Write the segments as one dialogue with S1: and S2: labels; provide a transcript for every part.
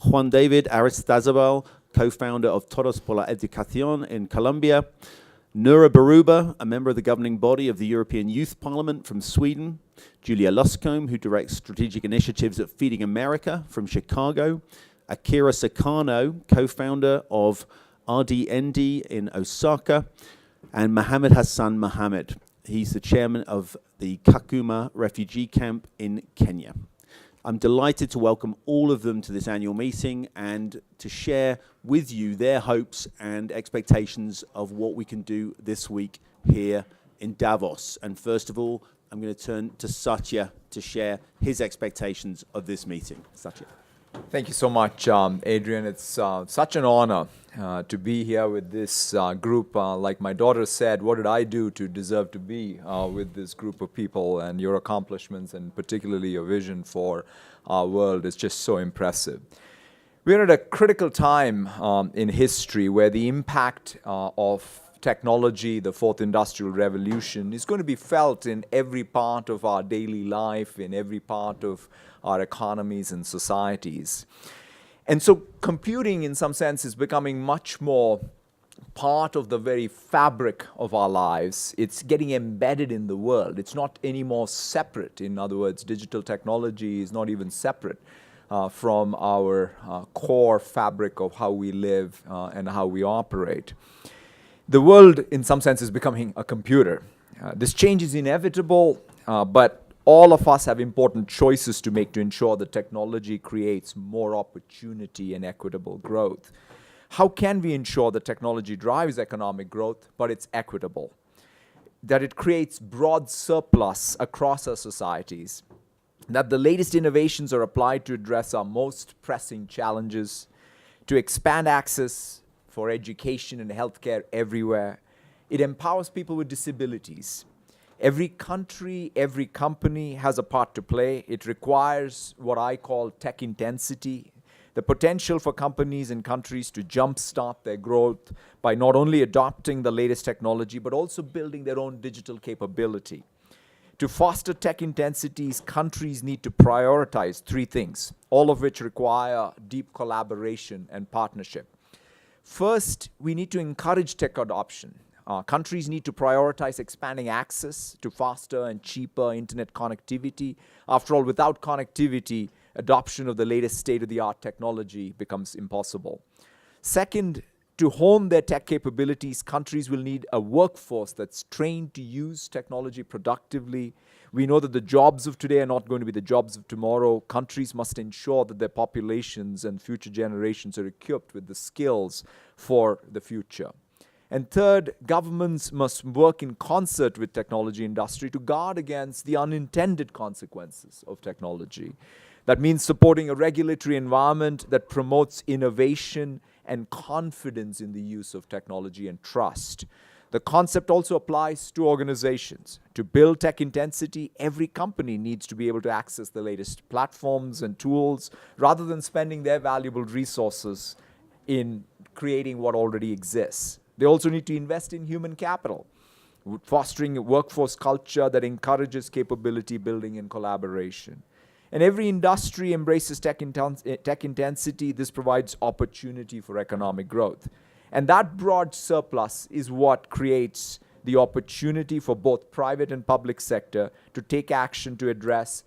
S1: Juan David Aristizabal, co-founder of Todos por la Educación in Colombia, Nura Baruba, a member of the governing body of the European Youth Parliament from Sweden, Julia Luscombe, who directs strategic initiatives at Feeding America from Chicago, Akira Sakano, co-founder of RDND in Osaka, and Mohamed Hassan Mohamed. He's the chairman of the Kakuma refugee camp in Kenya. I'm delighted to welcome all of them to this annual meeting and to share with you their hopes and expectations of what we can do this week here in Davos. And first of all, I'm going to turn to Satya to share his expectations of this meeting. Satya.
S2: Thank you so much, Adrian. It's such an honor to be here with this group. Like my daughter said, what did I do to deserve to be with this group of people? And your accomplishments and particularly your vision for our world is just so impressive. We're at a critical time in history where the impact of technology, the fourth industrial revolution, is going to be felt in every part of our daily life, in every part of our economies and societies. And so computing, in some sense, is becoming much more part of the very fabric of our lives. It's getting embedded in the world. It's not anymore separate. In other words, digital technology is not even separate from our core fabric of how we live and how we operate. The world, in some sense, is becoming a computer. This change is inevitable, but all of us have important choices to make to ensure that technology creates more opportunity and equitable growth. How can we ensure that technology drives economic growth, but it's equitable? That it creates broad surplus across our societies, that the latest innovations are applied to address our most pressing challenges, to expand access for education and healthcare everywhere. It empowers people with disabilities. Every country, every company has a part to play. It requires what I call tech intensity, the potential for companies and countries to jumpstart their growth by not only adopting the latest technology, but also building their own digital capability. To foster tech intensities, countries need to prioritize three things, all of which require deep collaboration and partnership. First, we need to encourage tech adoption. Countries need to prioritize expanding access to faster and cheaper internet connectivity. After all, without connectivity, adoption of the latest state-of-the-art technology becomes impossible. Second, to hone their tech capabilities, countries will need a workforce that's trained to use technology productively. We know that the jobs of today are not going to be the jobs of tomorrow. Countries must ensure that their populations and future generations are equipped with the skills for the future. And third, governments must work in concert with technology industry to guard against the unintended consequences of technology. That means supporting a regulatory environment that promotes innovation and confidence in the use of technology and trust. The concept also applies to organizations. To build tech intensity, every company needs to be able to access the latest platforms and tools rather than spending their valuable resources in creating what already exists. They also need to invest in human capital, fostering a workforce culture that encourages capability building and collaboration. And every industry embraces tech intensity. This provides opportunity for economic growth. And that broad surplus is what creates the opportunity for both private and public sector to take action to address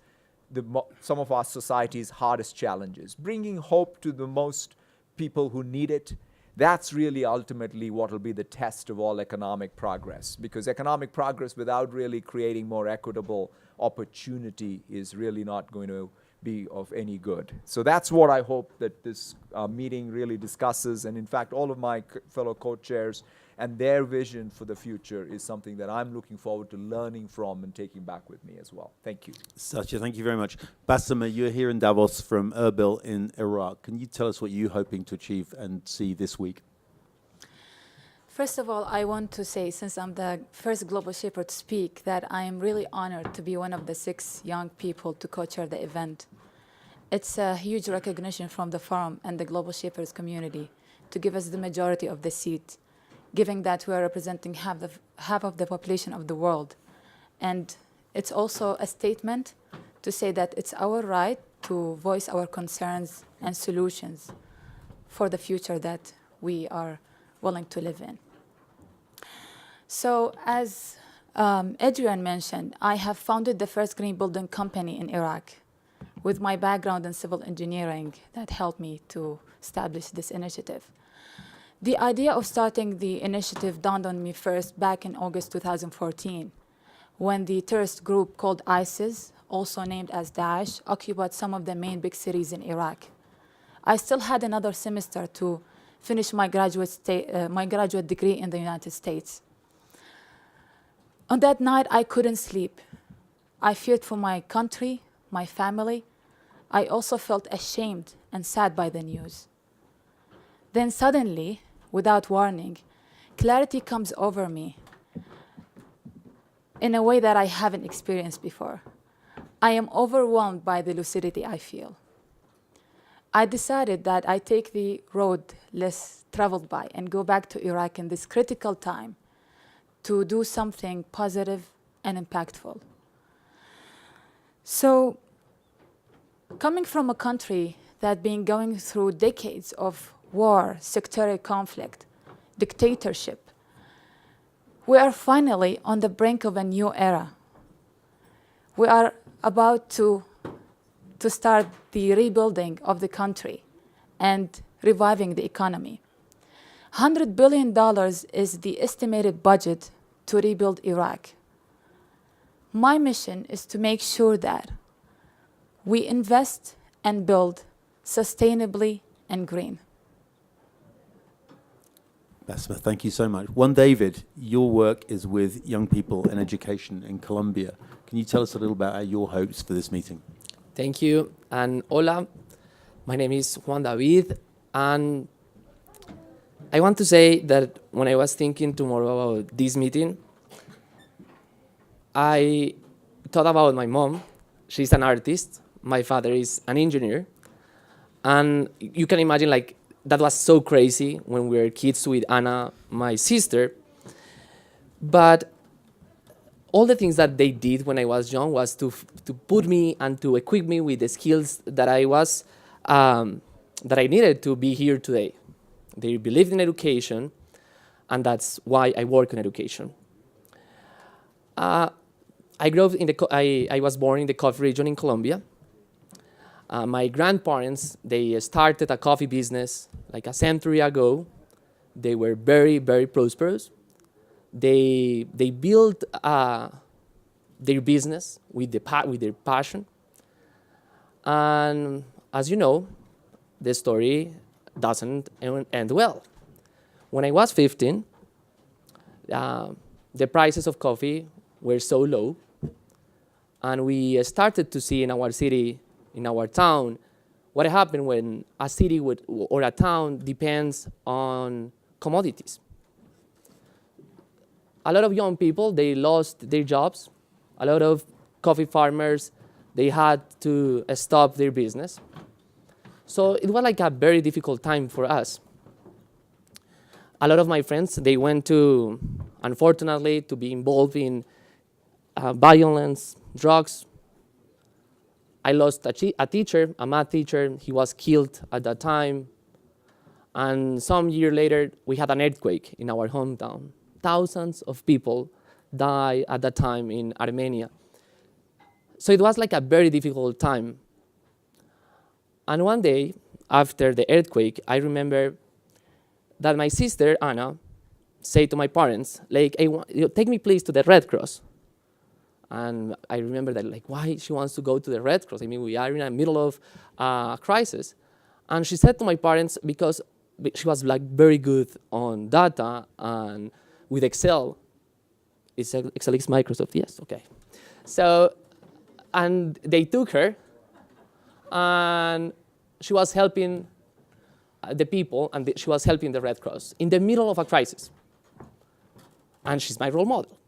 S2: some of our society's hardest challenges, bringing hope to the most people who need it. That's really ultimately what will be the test of all economic progress, because economic progress without really creating more equitable opportunity is really not going to be of any good. So that's what I hope that this meeting really discusses. And in fact, all of my fellow co-chairs and their vision for the future is something that I'm looking forward to learning from and taking back with me as well. Thank you.
S1: Satya, thank you very much. Basma, you're here in Davos from Erbil in Iraq. Can you tell us what you're hoping to achieve and see this week?
S3: First of all, I want to say, since I'm the first Global Shaper to speak, that I am really honored to be one of the 6 young people to co-chair the event. It's a huge recognition from the forum and the Global Shapers community to give us the majority of the seat, given that we are representing half of the population of the world. And it's also a statement to say that it's our right to voice our concerns and solutions for the future that we are willing to live in. So as Adrian mentioned, I have founded the first green building company in Iraq with my background in civil engineering that helped me to establish this initiative. The idea of starting the initiative dawned on me first back in August 2014, when the terrorist group called ISIS, also named as Daesh, occupied some of the main big cities in Iraq. I still had another semester to finish my graduate degree in the United States. On that night, I couldn't sleep. I feared for my country, my family. I also felt ashamed and sad by the news. Then suddenly, without warning, clarity comes over me in a way that I haven't experienced before. I am overwhelmed by the lucidity I feel. I decided that I take the road less traveled by and go back to Iraq in this critical time to do something positive and impactful. So, coming from a country that been going through decades of war, sectarian conflict, dictatorship, we are finally on the brink of a new era. We are about to start the rebuilding of the country and reviving the economy. $100 billion is the estimated budget to rebuild Iraq. My mission is to make sure that we invest and build sustainably and green.
S1: Basma, thank you so much. Juan David, your work is with young people and education in Colombia. Can you tell us a little about your hopes for this meeting?
S4: Thank you, and hola, my name is Juan David, and I want to say that when I was thinking tomorrow about this meeting, I thought about my mom. She's an artist, my father is an engineer, and you can imagine like that was so crazy when we were kids with Anna, my sister, but all the things that they did when I was young was to put me and to equip me with the skills that I needed to be here today. They believed in education, and that's why I work in education. I grew up I was born in the coffee region in Colombia. My grandparents, they started a coffee business like a century ago. They were very, very prosperous. They built their business with their passion. And as you know, the story doesn't end well. When I was 15, the prices of coffee were so low, and we started to see in our city, in our town, what happened when a city or a town depends on commodities. A lot of young people, they lost their jobs. A lot of coffee farmers, they had to stop their business. So it was like a very difficult time for us. A lot of my friends, they went to, unfortunately, to be involved in violence, drugs. I lost a teacher, a math teacher. He was killed at that time. And some year later, we had an earthquake in our hometown. Thousands of people died at that time in Armenia. So it was like a very difficult time. And one day, after the earthquake, I remember that my sister, Anna, said to my parents, like, hey, take me please to the Red Cross. And I remember that, like, why she wants to go to the Red Cross? I mean, we are in the middle of a crisis. And she said to my parents, because she was like very good on data and with Excel. Excel is Microsoft, yes, okay. So, and they took her, and she was helping the people, and she was helping the Red Cross in the middle of a crisis. And she's my role model.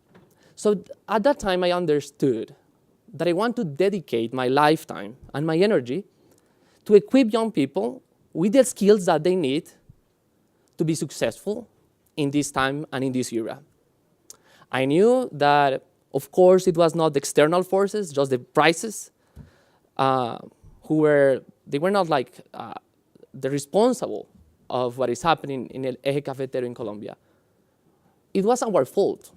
S4: So at that time, I understood that I want to dedicate my lifetime and my energy to equip young people with the skills that they need to be successful in this time and in this era. I knew that, of course, it was not the external forces, just the prices, they were not like the responsible of what is happening in El Eje Cafetero in Colombia. It was our fault.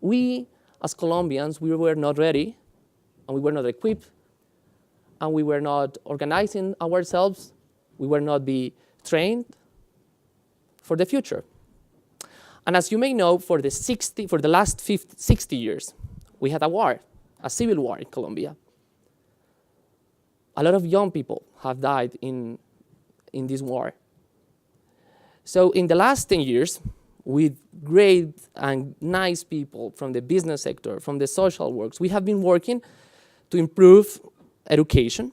S4: We, as Colombians, we were not ready, and we were not equipped, and we were not organizing ourselves. We were not be trained for the future. And as you may know, for the last 60 years, we had a war, a civil war in Colombia. A lot of young people have died in this war. So in the last 10 years, with great and nice people from the business sector, from the social works, we have been working to improve education.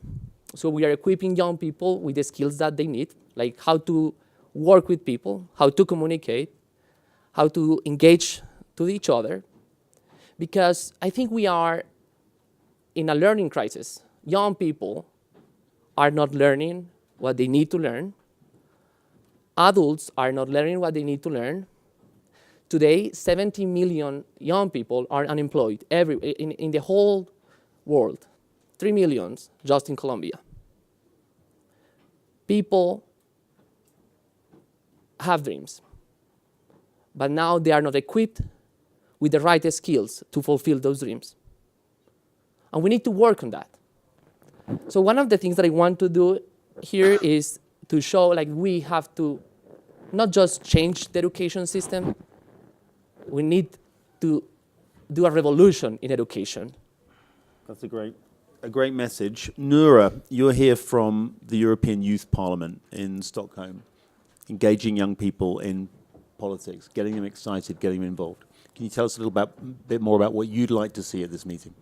S4: So we are equipping young people with the skills that they need, like how to work with people, how to communicate, how to engage to each other. Because I think we are in a learning crisis. Young people are not learning what they need to learn. Adults are not learning what they need to learn. Today, 70 million young people are unemployed in the whole world. 3 million just in Colombia. People have dreams, but now they are not equipped with the right skills to fulfill those dreams. And we need to work on that. So one of the things that I want to do here is to show like we have to not just change the education system, we need to do a revolution in education.
S1: That's a great message. Noura, you're here from the European Youth Parliament in Stockholm, engaging young people in politics, getting them excited, getting them involved. Can you tell us a bit more about what you'd like to see at this meeting?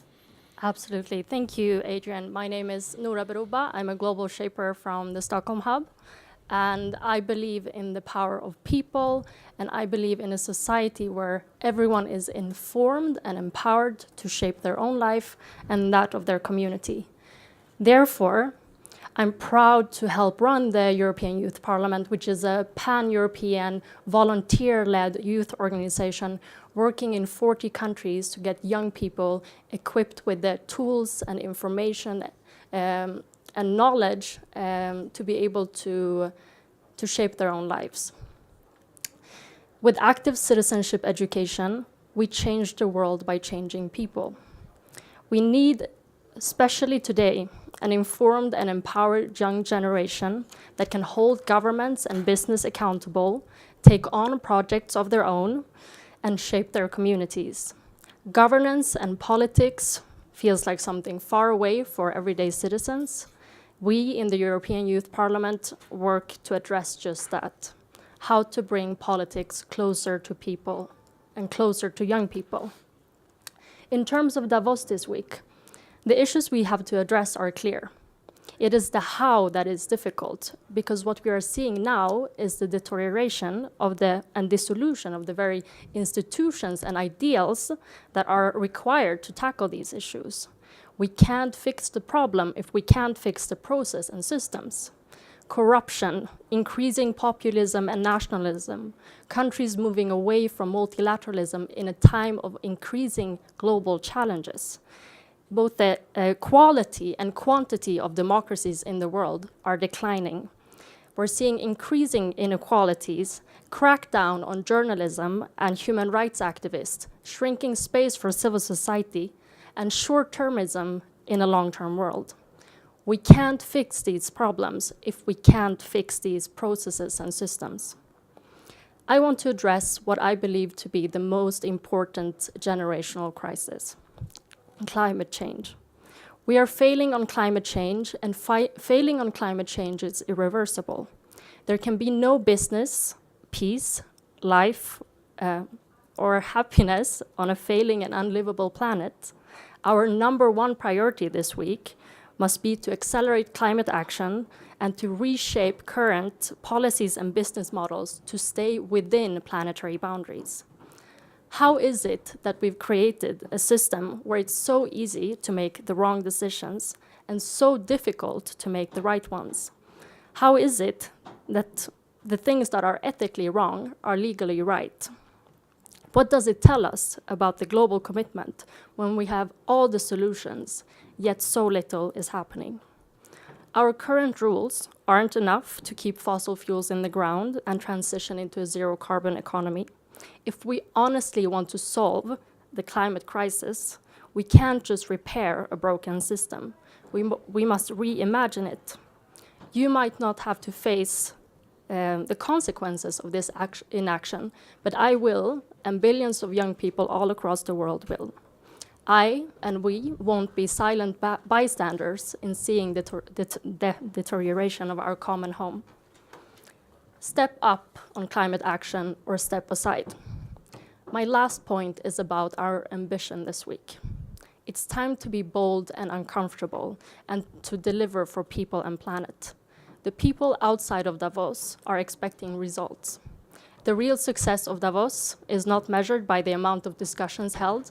S5: Absolutely. Thank you, Adrian. My name is Noura Berouba. I'm a global shaper from the Stockholm Hub. And I believe in the power of people, and I believe in a society where everyone is informed and empowered to shape their own life and that of their community. Therefore, I'm proud to help run the European Youth Parliament, which is a pan-European volunteer-led youth organization working in 40 countries to get young people equipped with the tools and information and knowledge to be able to shape their own lives. With active citizenship education, we change the world by changing people. We need, especially today, an informed and empowered young generation that can hold governments and business accountable, take on projects of their own, and shape their communities. Governance and politics feels like something far away for everyday citizens. We in the European Youth Parliament work to address just that, how to bring politics closer to people and closer to young people. In terms of Davos this week, the issues we have to address are clear. It is the how that is difficult, because what we are seeing now is the deterioration of and dissolution of the very institutions and ideals that are required to tackle these issues. We can't fix the problem if we can't fix the process and systems. Corruption, increasing populism and nationalism, countries moving away from multilateralism in a time of increasing global challenges. Both the quality and quantity of democracies in the world are declining. We're seeing increasing inequalities, crackdown on journalism and human rights activists, shrinking space for civil society, and short-termism in a long-term world. We can't fix these problems if we can't fix these processes and systems. I want to address what I believe to be the most important generational crisis: climate change. We are failing on climate change, and failing on climate change is irreversible. There can be no business, peace, life, or happiness on a failing and unlivable planet. Our number one priority this week must be to accelerate climate action and to reshape current policies and business models to stay within planetary boundaries. How is it that we've created a system where it's so easy to make the wrong decisions and so difficult to make the right ones? How is it that the things that are ethically wrong are legally right? What does it tell us about the global commitment when we have all the solutions, yet so little is happening? Our current rules aren't enough to keep fossil fuels in the ground and transition into a zero-carbon economy. If we honestly want to solve the climate crisis, we can't just repair a broken system. We must reimagine it. You might not have to face the consequences of this inaction, but I will, and billions of young people all across the world will. I and we won't be silent bystanders in seeing the deterioration of our common home. Step up on climate action or step aside. My last point is about our ambition this week. It's time to be bold and uncomfortable and to deliver for people and planet. The people outside of Davos are expecting results. The real success of Davos is not measured by the amount of discussions held,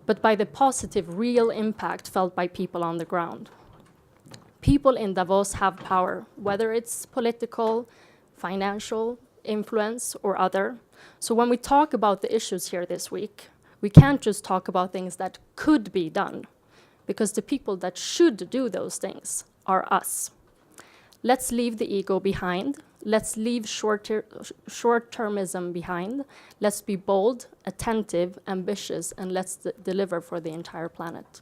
S5: but by the positive, real impact felt by people on the ground. People in Davos have power, whether it's political, financial, influence, or other. So when we talk about the issues here this week, we can't just talk about things that could be done, because the people that should do those things are us. Let's leave the ego behind. Let's leave short-termism behind. Let's be bold, attentive, ambitious, and let's deliver for the entire planet.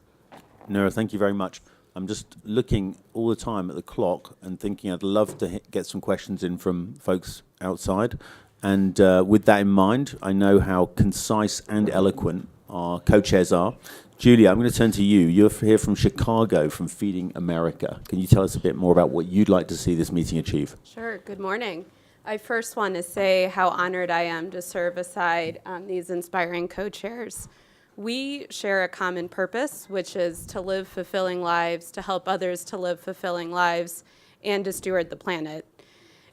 S1: Noura, thank you very much. I'm just looking all the time at the clock and thinking I'd love to get some questions in from folks outside. And with that in mind, I know how concise and eloquent our co-chairs are. Julia, I'm going to turn to you. You're here from Chicago, from Feeding America. Can you tell us a bit more about what you'd like to see this meeting achieve?
S6: Sure. Good morning. I first want to say how honored I am to serve aside these inspiring co-chairs. We share a common purpose, which is to live fulfilling lives, to help others to live fulfilling lives, and to steward the planet.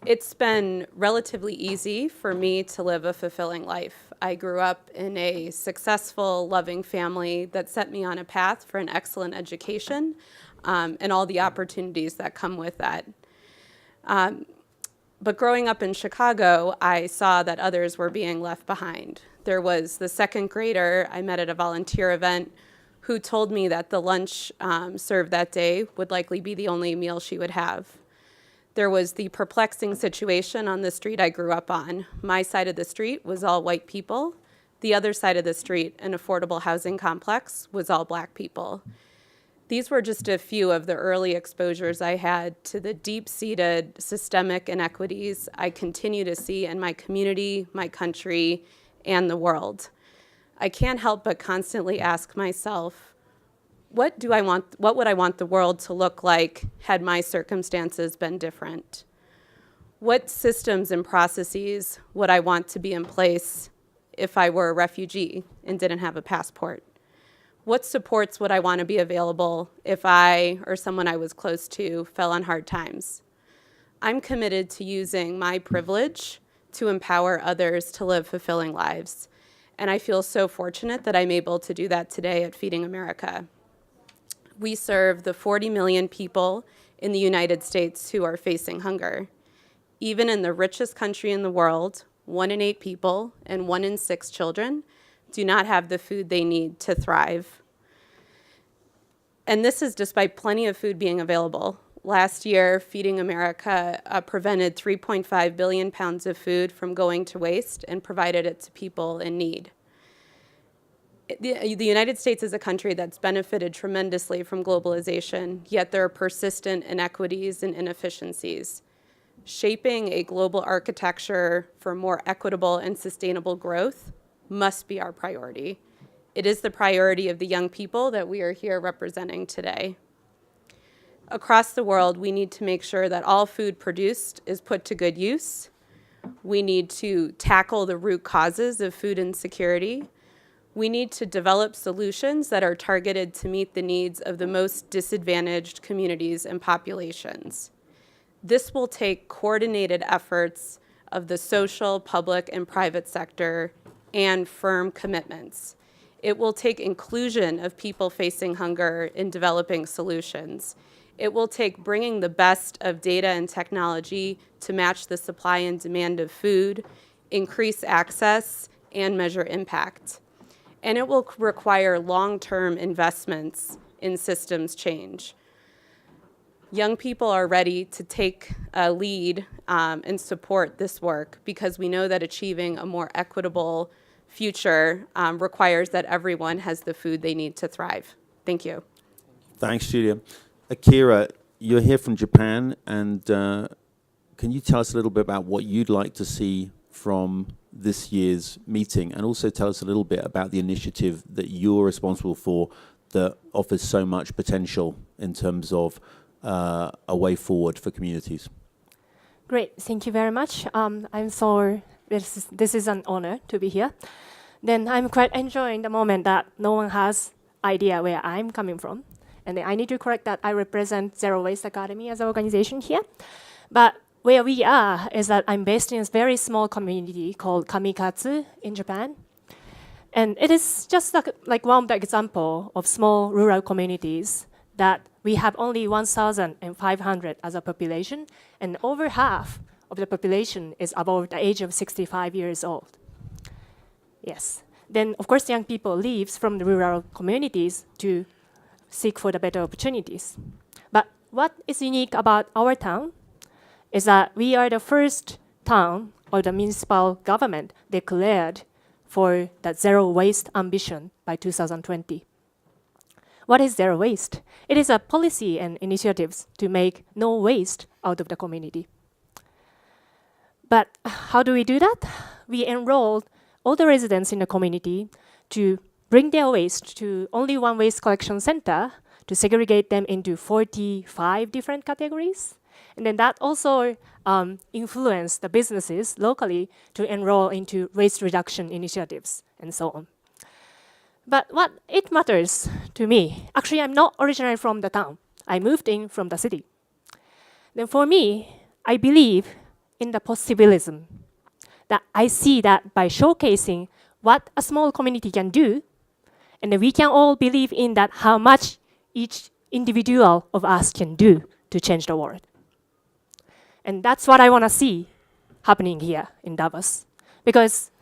S6: It's been relatively easy for me to live a fulfilling life. I grew up in a successful, loving family that set me on a path for an excellent education and all the opportunities that come with that. But growing up in Chicago, I saw that others were being left behind. There was the second grader I met at a volunteer event who told me that the lunch served that day would likely be the only meal she would have. There was the perplexing situation on the street I grew up on. My side of the street was all white people. The other side of the street, an affordable housing complex, was all black people. These were just a few of the early exposures I had to the deep-seated systemic inequities I continue to see in my community, my country, and the world. I can't help but constantly ask myself, what would I want the world to look like had my circumstances been different? What systems and processes would I want to be in place if I were a refugee and didn't have a passport? What supports would I want to be available if I or someone I was close to fell on hard times? I'm committed to using my privilege to empower others to live fulfilling lives. And I feel so fortunate that I'm able to do that today at Feeding America. We serve the 40 million people in the United States who are facing hunger. Even in the richest country in the world, 1 in 8 people and 1 in 6 children do not have the food they need to thrive. And this is despite plenty of food being available. Last year, Feeding America prevented 3.5 billion pounds of food from going to waste and provided it to people in need. The United States is a country that's benefited tremendously from globalization, yet there are persistent inequities and inefficiencies. Shaping a global architecture for more equitable and sustainable growth must be our priority. It is the priority of the young people that we are here representing today. Across the world, we need to make sure that all food produced is put to good use. We need to tackle the root causes of food insecurity. We need to develop solutions that are targeted to meet the needs of the most disadvantaged communities and populations. This will take coordinated efforts of the social, public, and private sector and firm commitments. It will take inclusion of people facing hunger in developing solutions. It will take bringing the best of data and technology to match the supply and demand of food, increase access, and measure impact. And it will require long-term investments in systems change. young people are ready to take a lead and support this work because we know that achieving a more equitable future requires that everyone has the food they need to thrive. Thank you.
S1: Thanks, Julia. Akira, you're here from Japan, and can you tell us a little bit about what you'd like to see from this year's meeting, and also tell us a little bit about the initiative that you're responsible for that offers so much potential in terms of a way forward for communities?
S7: Great, thank you very much. I'm so, this is an honor to be here. Then I'm quite enjoying the moment that no one has idea where I'm coming from. And then I need to correct that I represent Zero Waste Academy as an organization here. But where we are is that I'm based in a very small community called Kamikatsu in Japan. And it is just like one example of small rural communities that we have only 1,500 as a population, and over half of the population is above the age of 65 years old. Yes. Then, of course, young people leave from the rural communities to seek for the better opportunities. But what is unique about our town is that we are the first town or the municipal government declared for that zero waste ambition by 2020. What is zero waste? It is a policy and initiatives to make no waste out of the community. But how do we do that? We enrolled all the residents in the community to bring their waste to only one waste collection center to segregate them into 45 different categories. And then that also influenced the businesses locally to enroll into waste reduction initiatives and so on. But what it matters to me, actually I'm not originally from the town. I moved in from the city. Then for me, I believe in the possibilism. That I see that by showcasing what a small community can do, and then we can all believe in that how much each individual of us can do to change the world. And that's what I want to see happening here in Davos. Because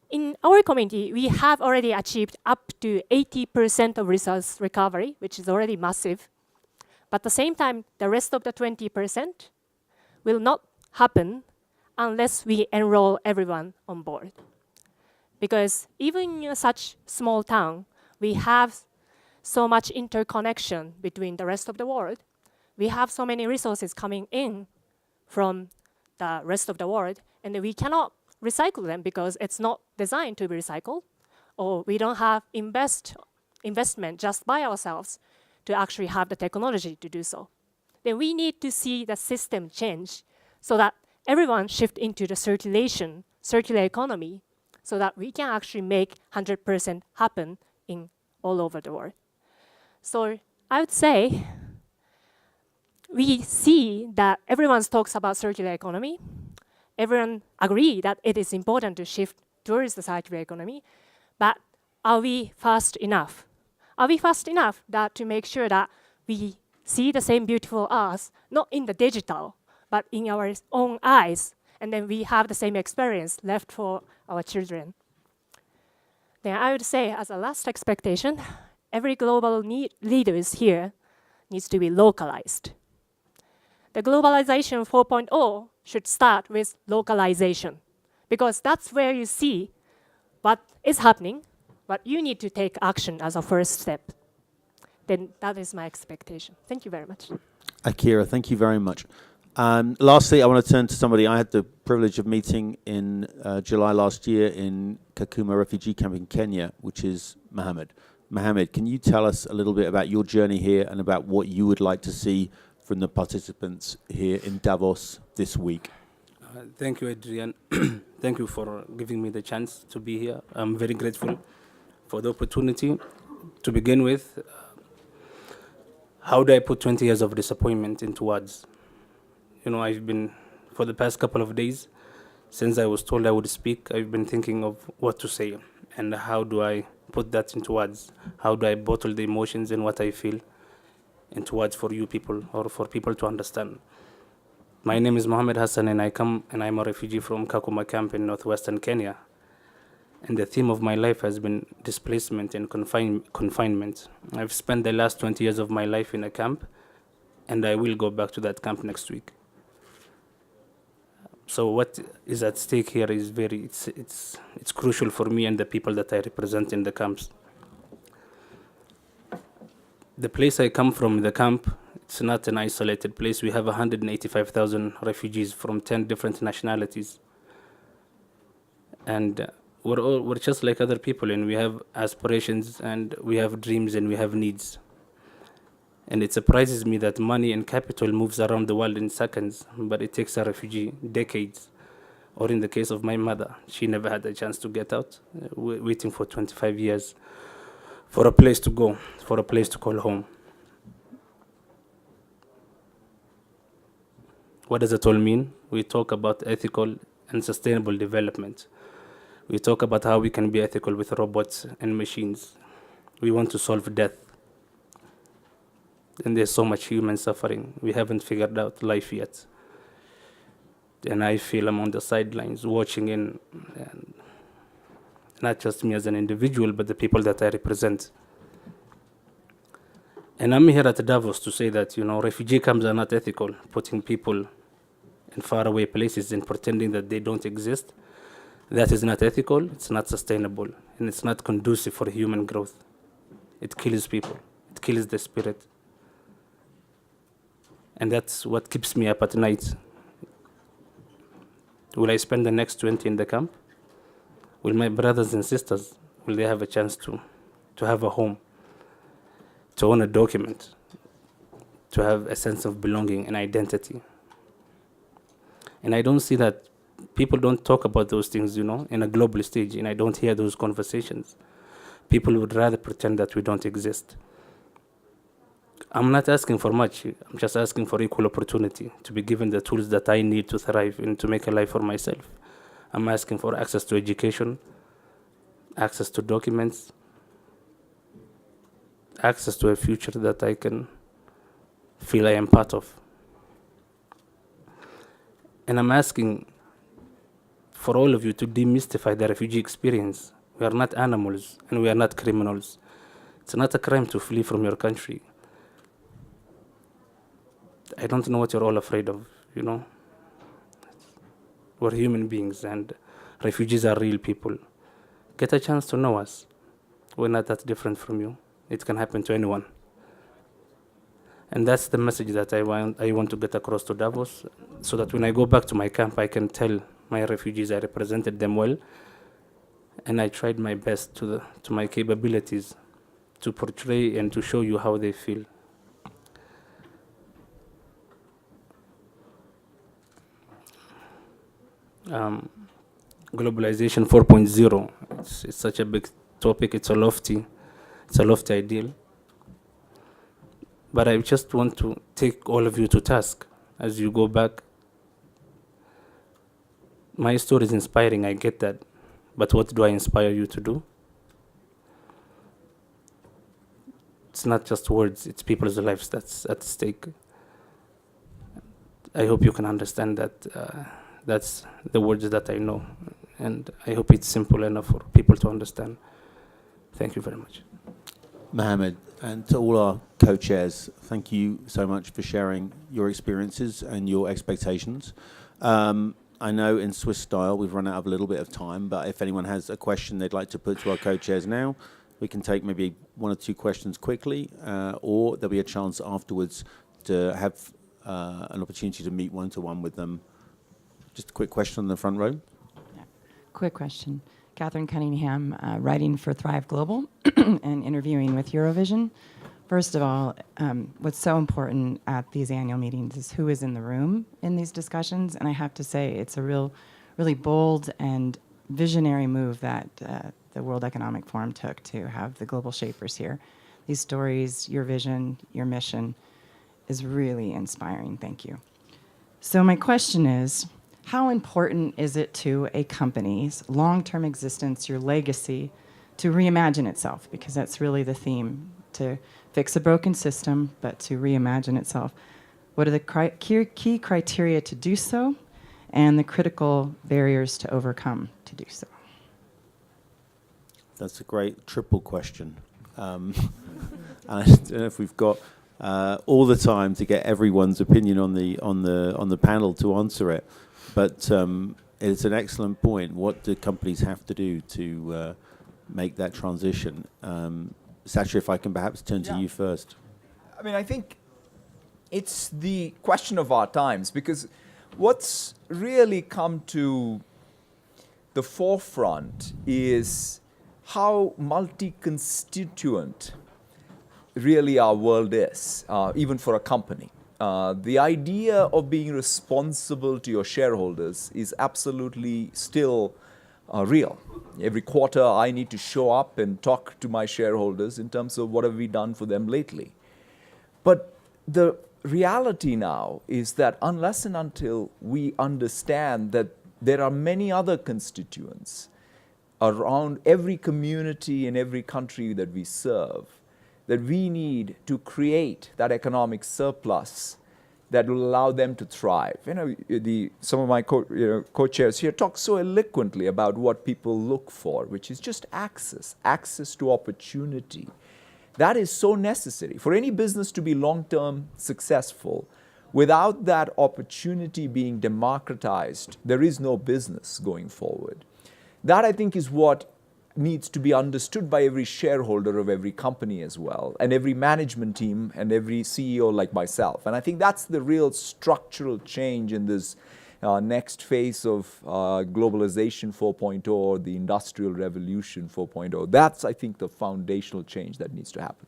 S7: in our community, we have already achieved up to 80% of resource recovery, which is already massive. But at the same time, the rest of the 20% will not happen unless we enroll everyone on board. Because even in such small town, we have so much interconnection between the rest of the world. We have so many resources coming in from the rest of the world, and we cannot recycle them because it's not designed to be recycled, or we don't have investment just by ourselves to actually have the technology to do so. Then we need to see the system change so that everyone shift into the circular economy, so that we can actually make 100% happen in all over the world. So I would say we see that everyone talks about circular economy. Everyone agree that it is important to shift towards the circular economy, but are we fast enough? Are we fast enough that to make sure that we see the same beautiful us, not in the digital, but in our own eyes, and then we have the same experience left for our children? Then I would say, as a last expectation, every global leaders here needs to be localized. The globalization 4.0 should start with localization, because that's where you see what is happening, but you need to take action as a first step. Then that is my expectation. Thank you very much.
S1: Akira, thank you very much. Lastly, I want to turn to somebody I had the privilege of meeting in July last year in Kakuma refugee camp in Kenya, which is Mohamed. Mohamed, can you tell us a little bit about your journey here and about what you would like to see from the participants here in Davos this week?
S8: Thank you, Adrian. Thank you for giving me the chance to be here. I'm very grateful for the opportunity. To begin with, how do I put 20 years of disappointment into words? You know, I've been, for the past couple of days, since I was told I would speak, I've been thinking of what to say and how do I put that into words? How do I bottle the emotions and what I feel into words for you people or for people to understand? My name is Mohamed Hassan, and I'm a refugee from Kakuma camp in northwestern Kenya. And the theme of my life has been displacement and confinement. I've spent the last 20 years of my life in a camp, and I will go back to that camp next week. So what is at stake here is it's crucial for me and the people that I represent in the camps. The place I come from, the camp, it's not an isolated place. We have 185,000 refugees from 10 different nationalities. And we're just like other people, and we have aspirations, and we have dreams, and we have needs. And it surprises me that money and capital moves around the world in seconds, but it takes a refugee decades. Or in the case of my mother, she never had a chance to get out, waiting for 25 years for a place to go, for a place to call home. What does it all mean? We talk about ethical and sustainable development. We talk about how we can be ethical with robots and machines. We want to solve death. And there's so much human suffering. We haven't figured out life yet. And I feel I'm on the sidelines watching in, and not just me as an individual, but the people that I represent. And I'm here at Davos to say that, refugee camps are not ethical, putting people in faraway places and pretending that they don't exist. That is not ethical, it's not sustainable, and it's not conducive for human growth. It kills people, it kills the spirit. And that's what keeps me up at night. Will I spend the next 20 in the camp? Will my brothers and sisters, will they have a chance to have a home, to own a document, to have a sense of belonging and identity? And I don't see that people don't talk about those things, in a global stage, and I don't hear those conversations. People would rather pretend that we don't exist. I'm not asking for much. I'm just asking for equal opportunity, to be given the tools that I need to thrive and to make a life for myself. I'm asking for access to education, access to documents, access to a future that I can feel I am part of. And I'm asking for all of you to demystify the refugee experience. We are not animals, and we are not criminals. It's not a crime to flee from your country. I don't know what you're all afraid of, We're human beings, and refugees are real people. Get a chance to know us. We're not that different from you. It can happen to anyone. And that's the message that I want to get across to Davos, so that when I go back to my camp, I can tell my refugees I represented them well, and I tried my best to my capabilities to portray and to show you how they feel. Globalization 4.0. It's such a big topic. It's a lofty ideal. But I just want to take all of you to task as you go back. My story is inspiring, I get that. But what do I inspire you to do? It's not just words, it's people's lives that's at stake. I hope you can understand that that's the words that I know. And I hope it's simple enough for people to understand. Thank you very much.
S1: Mohamed, and to all our co-chairs, thank you so much for sharing your experiences and your expectations. I know in Swiss style we've run out of a little bit of time, but if anyone has a question they'd like to put to our co-chairs now, we can take maybe one or two questions quickly, or there'll be a chance afterwards to have an opportunity to meet one-to-one with them. Just a quick question in the front row.
S9: Yeah. Quick question. Catherine Cunningham, writing for Thrive Global and interviewing with Eurovision. First of all, what's so important at these annual meetings is who is in the room in these discussions, and I have to say it's a really bold and visionary move that the World Economic Forum took to have the global shapers here. These stories, your vision, your mission is really inspiring. Thank you. So my question is, how important is it to a company's long-term existence, your legacy, to reimagine itself? Because that's really the theme, to fix a broken system, but to reimagine itself. What are the key criteria to do so, and the critical barriers to overcome to do so?
S1: That's a great triple question. I don't know if we've got all the time to get everyone's opinion on the panel to answer it. But it's an excellent point. What do companies have to do to make that transition? Satya, if I can perhaps turn to you first.
S2: I mean, I think it's the question of our times, because what's really come to the forefront is how multi-constituent really our world is, even for a company. The idea of being responsible to your shareholders is absolutely still real. Every quarter I need to show up and talk to my shareholders in terms of what have we done for them lately. But the reality now is that unless and until we understand that there are many other constituents around every community in every country that we serve, that we need to create that economic surplus that will allow them to thrive. You know, some of my co-chairs here talk so eloquently about what people look for, which is just access to opportunity. That is so necessary. For any business to be long-term successful, without that opportunity being democratized, there is no business going forward. That, I think, is what needs to be understood by every shareholder of every company as well, and every management team and every CEO like myself. And I think that's the real structural change in this next phase of globalization 4.0, or the industrial revolution 4.0. That's, I think, the foundational change that needs to happen.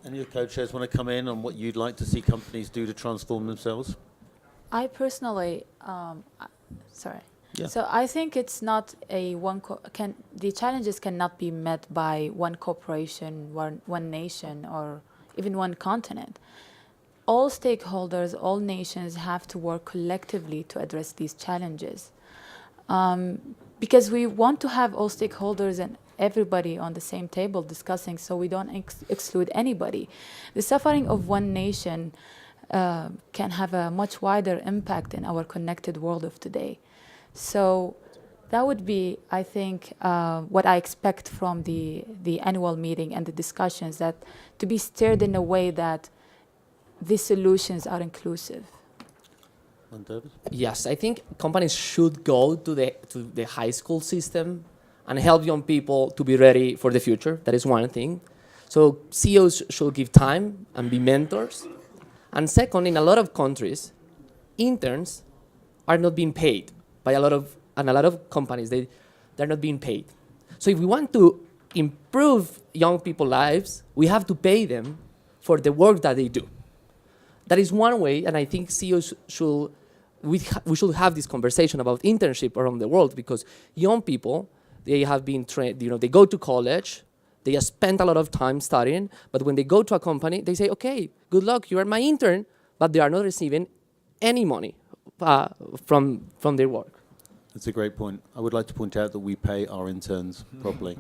S1: Any of your co-chairs want to come in on what you'd like to see companies do to transform themselves?
S3: I personally, sorry.
S1: Yeah.
S3: So I think it's not a the challenges cannot be met by one corporation, one nation, or even one continent. All stakeholders, all nations have to work collectively to address these challenges. Because we want to have all stakeholders and everybody on the same table discussing, so we don't exclude anybody. The suffering of one nation can have a much wider impact in our connected world of today. So that would be, I think, what I expect from the annual meeting and the discussions, that to be steered in a way that these solutions are inclusive.
S1: And David?
S4: Yes, I think companies should go to the high school system and help young people to be ready for the future. That is one thing. So CEOs should give time and be mentors. And second, in a lot of countries, interns are not being paid by a lot of companies. They're not being paid. So if we want to improve young people's lives, we have to pay them for the work that they do. That is one way, and I think CEOs we should have this conversation about internship around the world, because young people, they have been trained, they go to college, they have spent a lot of time studying, but when they go to a company, they say, okay, good luck, you are my intern, but they are not receiving any money from their work.
S1: That's a great point. I would like to point out that we pay our interns properly.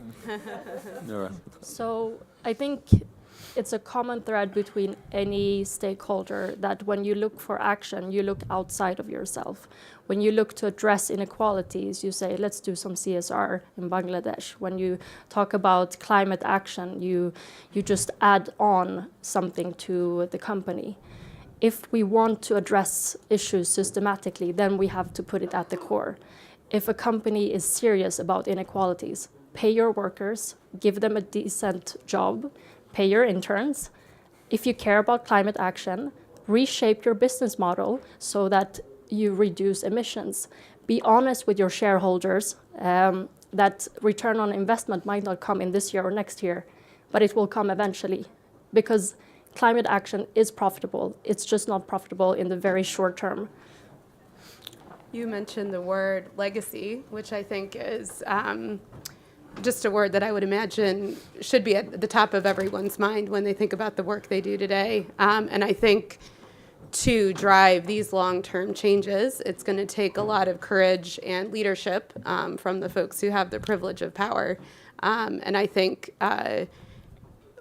S1: Nora.
S5: So I think it's a common thread between any stakeholder that when you look for action, you look outside of yourself. When you look to address inequalities, you say, let's do some CSR in Bangladesh. When you talk about climate action, you just add on something to the company. If we want to address issues systematically, then we have to put it at the core. If a company is serious about inequalities, pay your workers, give them a decent job, pay your interns. If you care about climate action, reshape your business model so that you reduce emissions. Be honest with your shareholders that return on investment might not come in this year or next year, but it will come eventually, because climate action is profitable. It's just not profitable in the very short term.
S6: You mentioned the word legacy, which I think is just a word that I would imagine should be at the top of everyone's mind when they think about the work they do today. And I think to drive these long-term changes, it's going to take a lot of courage and leadership from the folks who have the privilege of power. And I think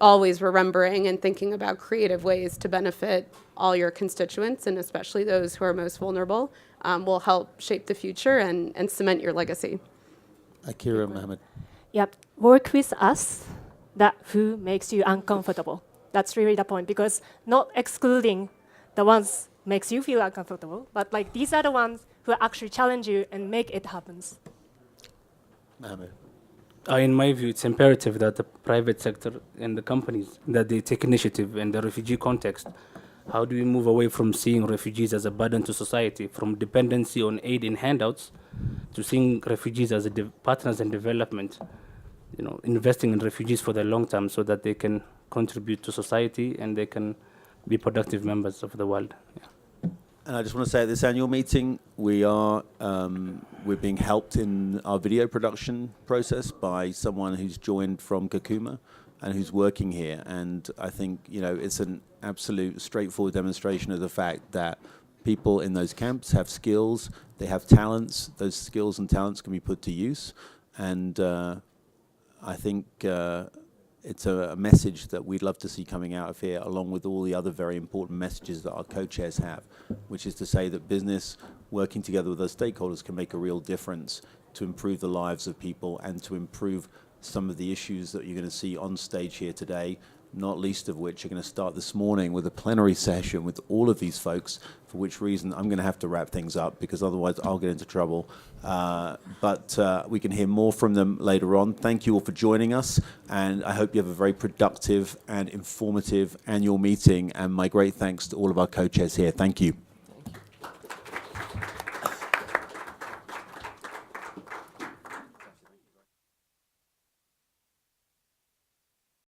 S6: always remembering and thinking about creative ways to benefit all your constituents, and especially those who are most vulnerable, will help shape the future and cement your legacy.
S1: Akira Mohamed.
S7: Yep. Work with us, that who makes you uncomfortable. That's really the point, because not excluding the ones makes you feel uncomfortable, but like these are the ones who actually challenge you and make it happen.
S1: Mohamed.
S8: In my view, it's imperative that the private sector and the companies, that they take initiative in the refugee context. How do we move away from seeing refugees as a burden to society, from dependency on aid and handouts, to seeing refugees as partners in development, investing in refugees for the long term so that they can contribute to society and they can be productive members of the world. Yeah.
S1: And I just want to say at this annual meeting, we're being helped in our video production process by someone who's joined from Kakuma and who's working here. And I think, it's an absolute straightforward demonstration of the fact that people in those camps have skills, they have talents, those skills and talents can be put to use. And I think it's a message that we'd love to see coming out of here, along with all the other very important messages that our co-chairs have, which is to say that business working together with those stakeholders can make a real difference to improve the lives of people and to improve some of the issues that you're going to see on stage here today, not least of which are going to start this morning with a plenary session with all of these folks, for which reason I'm going to have to wrap things up because otherwise I'll get into trouble. But we can hear more from them later on. Thank you all for joining us, and I hope you have a very productive and informative annual meeting, and my great thanks to all of our co-chairs here. Thank you.